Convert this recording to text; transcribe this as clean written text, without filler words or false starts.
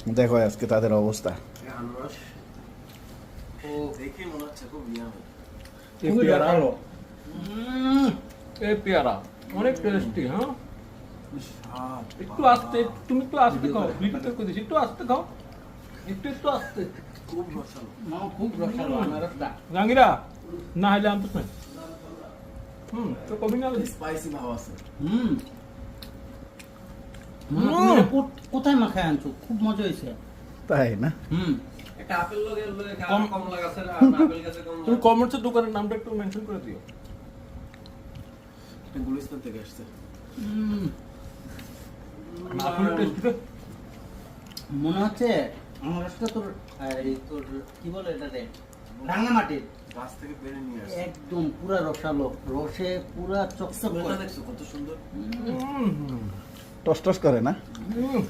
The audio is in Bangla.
দেখো আজকে তাদের অবস্থা। আনারস ও দেখে মনে হচ্ছে খুব ইয়ামি। এই পেয়ারা হলো এই পেয়ারা অনেক টেস্টি। হ্যাঁ স্বাদ একটু আস্তে, তুমি একটু আস্তে খাও, ভিডিওতে করে দিছি, একটু আস্তে খাও, একটু আস্তে। খুব রসালো। খুব রসালো আনারসটা। জাঙ্গিরা না হলে আনতে নাই। তো কবি না স্পাইসি ভাব আছে। কোথায় মাখায় আনছো? খুব মজা হয়েছে। তাই না? একটা আপেল লগে কম- কমলা গাছের আর আপেল গাছের কমলা। তুমি কমেন্টসের দোকানের নামটা একটু মেনশন করে দিও। গুলিস্তান থেকে আসছে। আসলে টেস্টি তো। মনে হচ্ছে আনারসটা তোর কি বলে এটাতে রাঙামাটির গাছ থেকে পেরে নিয়ে আসছে। একদম পুরা রসালো, রসে পুরা চকচক স্মেলটা করে। দেখছো কত সুন্দর। টস টস করে না? হুম